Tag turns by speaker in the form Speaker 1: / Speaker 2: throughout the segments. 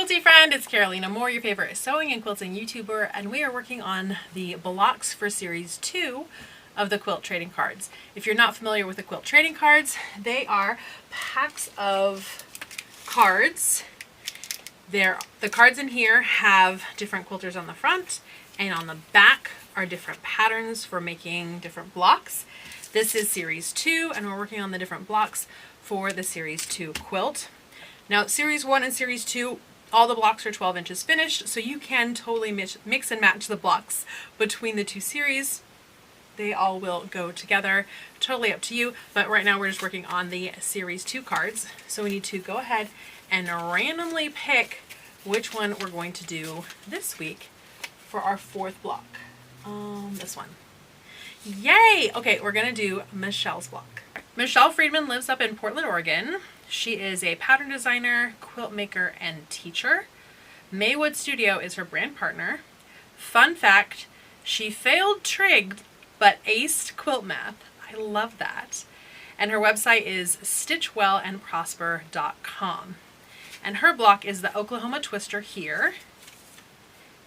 Speaker 1: Quilty friend, it's Carolina Moore, your favorite sewing and quilting YouTuber, and we are working on the blocks for series 2 of the Quilt Trading Cards. If you're not familiar with the Quilt Trading Cards, they are packs of cards. The cards in here have different quilters on the front, and on the back are different patterns for making different blocks. This is series 2, and we're working on the different blocks for the series 2 quilt. Now, series 1 and series 2, all the blocks are 12 inches finished, so you can totally mix and match the blocks between the two series. They all will go together, totally up to you, but right now we're just working on the series 2 cards. So we need to go ahead and randomly pick which one we're going to do this week for our 4th block. This one. Yay! Okay, we're gonna do Michelle's block. Michelle Freedman lives up in Portland, Oregon. She is a pattern designer, quilt maker, and teacher. Maywood Studio is her brand partner. Fun fact, she failed trig but aced quilt math. I love that. And her website is stitchwellandprosper.com. And her block is the Oklahoma Twister here.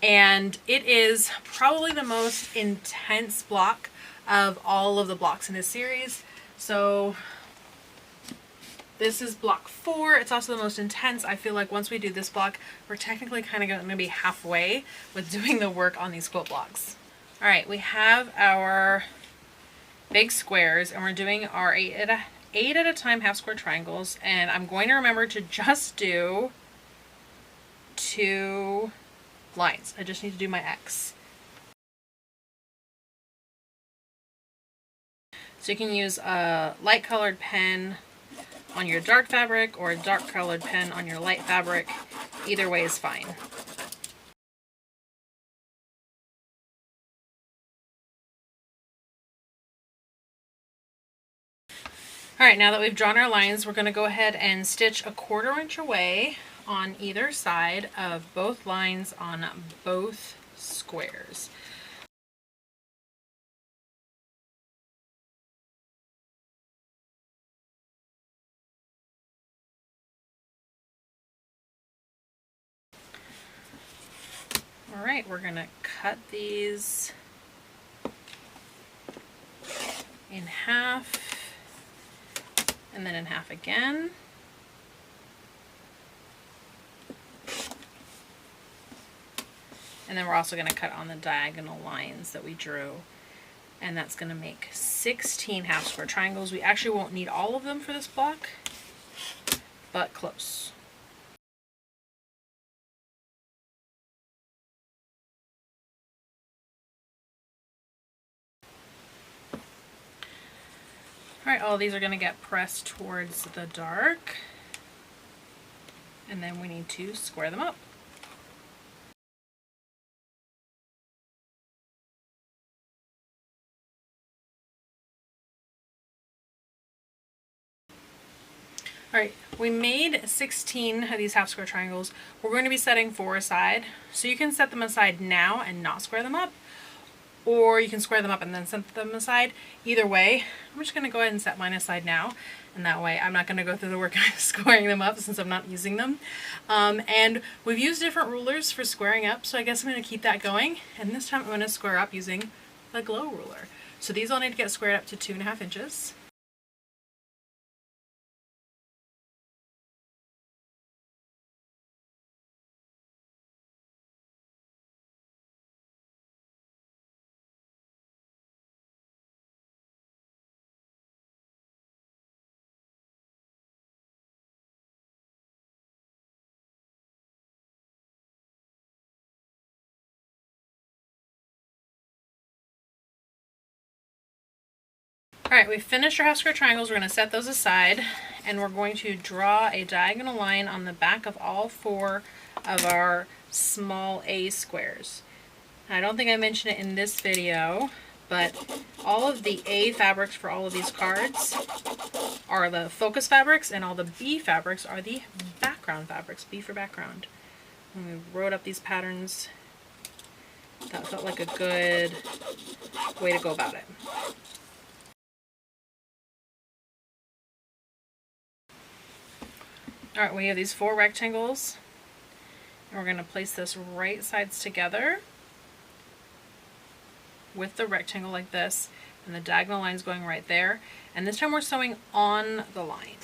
Speaker 1: And it is probably the most intense block of all of the blocks in this series. So this is block 4. It's also the most intense. I feel like once we do this block, we're technically kind of going to be halfway with doing the work on these quilt blocks. All right, we have our big squares, and we're doing our 8 at a time half square triangles, and I'm going to remember to just do 2 lines. I just need to do my X. So you can use a light colored pen on your dark fabric or a dark colored pen on your light fabric. Either way is fine. Alright, now that we've drawn our lines, we're going to go ahead and stitch a 1/4 inch away on either side of both lines on both squares. Alright, we're going to cut these in half and then in half again. And then we're also going to cut on the diagonal lines that we drew. And that's going to make 16 half square triangles. We actually won't need all of them for this block, but close. Alright, all these are going to get pressed towards the dark, and then we need to square them up. Alright, we made 16 of these half square triangles. We're going to be setting 4 aside, so you can set them aside now and not square them up, or you can square them up and then set them aside. Either way, I'm just going to go ahead and set mine aside now, and that way I'm not going to go through the work of squaring them up since I'm not using them. And we've used different rulers for squaring up, so I guess I'm going to keep that going, and this time I'm going to square up using the glow ruler. So these all need to get squared up to 2.5 inches. Alright, we've finished our half square triangles. We're going to set those aside, and we're going to draw a diagonal line on the back of all 4 of our small A squares. I don't think I mentioned it in this video, but all of the A fabrics for all of these cards are the focus fabrics, and all the B fabrics are the background fabrics. B for background. When we wrote up these patterns, that felt like a good way to go about it. Alright, we have these 4 rectangles, And we're going to place this right sides together with the rectangle like this, and the diagonal lines going right there. And this time we're sewing on the line.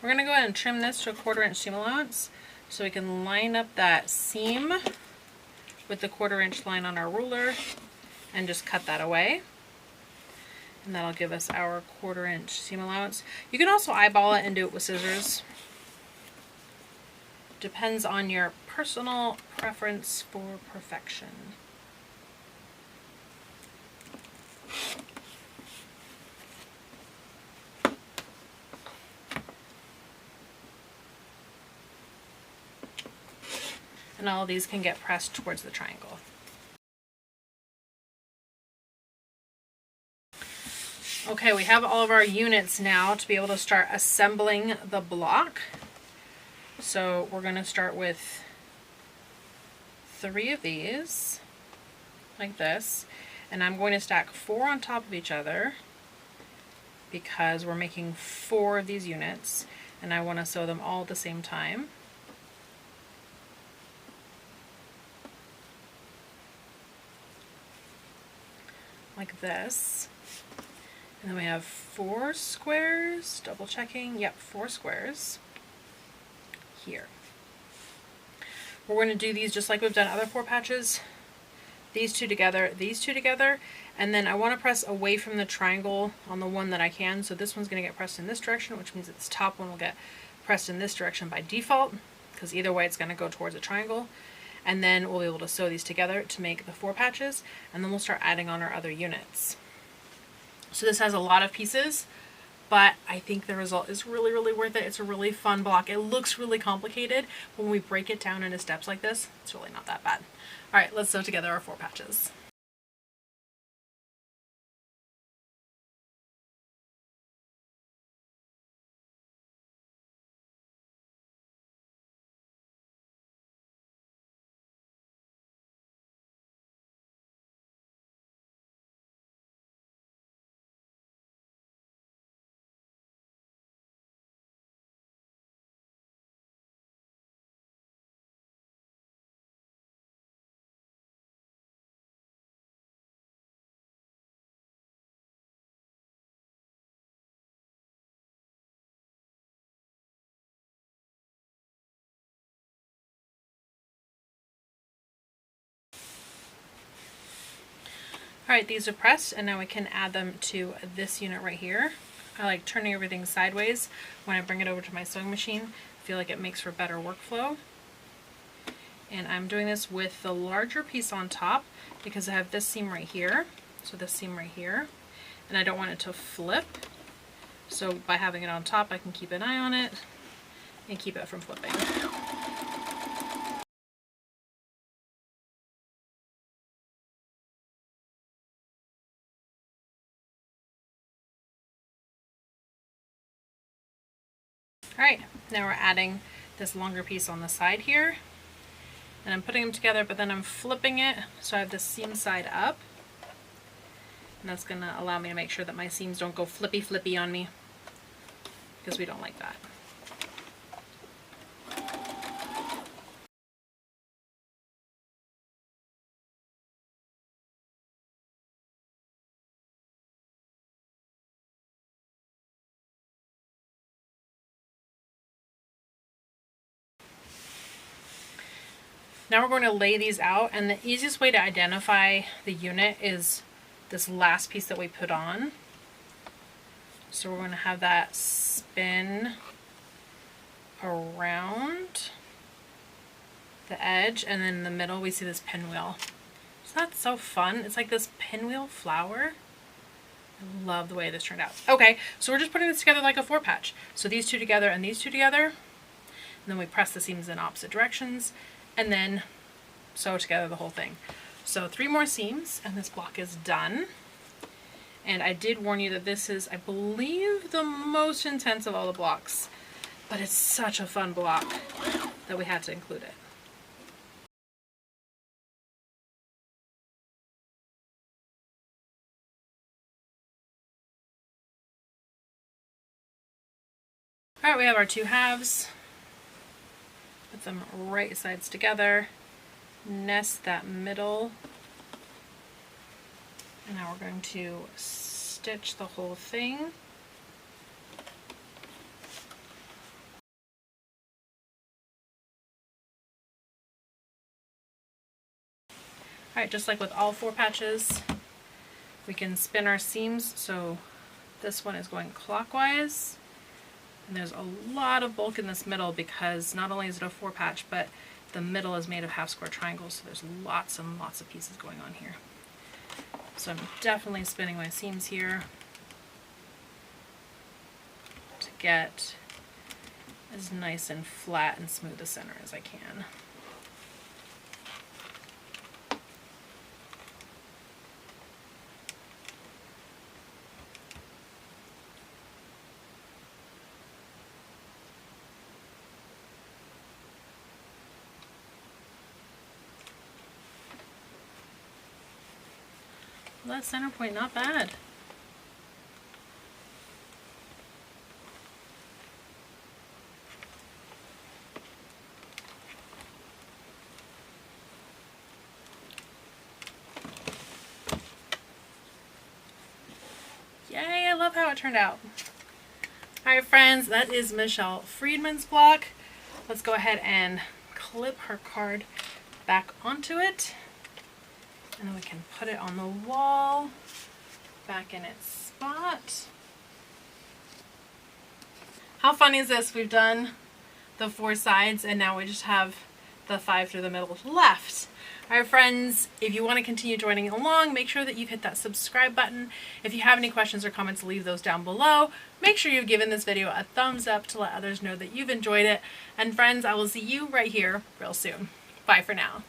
Speaker 1: We're going to go ahead and trim this to a 1/4 inch seam allowance so we can line up that seam with the 1/4 inch line on our ruler and just cut that away. And that'll give us our 1/4 inch seam allowance. You can also eyeball it and do it with scissors. Depends on your personal preference for perfection. And all of these can get pressed towards the triangle. Okay, we have all of our units now to be able to start assembling the block. So we're going to start with 3 of these, like this, and I'm going to stack 4 on top of each other because we're making 4 of these units, and I want to sew them all at the same time. Like this. And then we have 4 squares, double checking, yep, 4 squares here. We're going to do these just like we've done other 4 patches. These 2 together, these 2 together, and then I want to press away from the triangle on the one that I can, so this one's going to get pressed in this direction, which means that this top one will get pressed in this direction by default, because either way it's going to go towards a triangle. And then we'll be able to sew these together to make the 4 patches, and then we'll start adding on our other units. So this has a lot of pieces, but I think the result is really, really worth it. It's a really fun block. It looks really complicated, but when we break it down into steps like this, it's really not that bad. All right, let's sew together our 4 patches. Alright, these are pressed, and now we can add them to this unit right here. I like turning everything sideways when I bring it over to my sewing machine. I feel like it makes for better workflow. And I'm doing this with the larger piece on top because I have this seam right here, so this seam right here, and I don't want it to flip. So by having it on top, I can keep an eye on it and keep it from flipping. Alright, now we're adding this longer piece on the side here, and I'm putting them together, but then I'm flipping it so I have the seam side up, and that's going to allow me to make sure that my seams don't go flippy on me, because we don't like that. Now we're going to lay these out, and the easiest way to identify the unit is this last piece that we put on. So we're going to have that spin around the edge, and then in the middle we see this pinwheel. So that's so fun. It's like this pinwheel flower. I love the way this turned out. Okay, so we're just putting this together like a 4 patch. So these 2 together and these 2 together, and then we press the seams in opposite directions, and then sew together the whole thing. So 3 more seams and this block is done. And I did warn you that this is, I believe, the most intense of all the blocks, but it's such a fun block that we had to include it. All right, we have our two halves. Put them right sides together. Nest that middle. And now we're going to stitch the whole thing. All right, just like with all 4 patches, we can spin our seams. So this one is going clockwise. And there's a lot of bulk in this middle because not only is it a 4 patch, but the middle is made of half square triangles. So there's lots and lots of pieces going on here. So I'm definitely spinning my seams here to get as nice and flat and smooth a center as I can. Well, that center point, not bad. Yay, I love how it turned out. Alright friends, that is Michelle Freedman's block. Let's go ahead and clip her card back onto it. And then we can put it on the wall, back in its spot. How fun is this? We've done the 4 sides and now we just have the 5 through the middle left. Alright friends, if you want to continue joining along, make sure that you've hit that subscribe button. If you have any questions or comments, leave those down below. Make sure you've given this video a thumbs up to let others know that you've enjoyed it. And friends, I will see you right here real soon. Bye for now.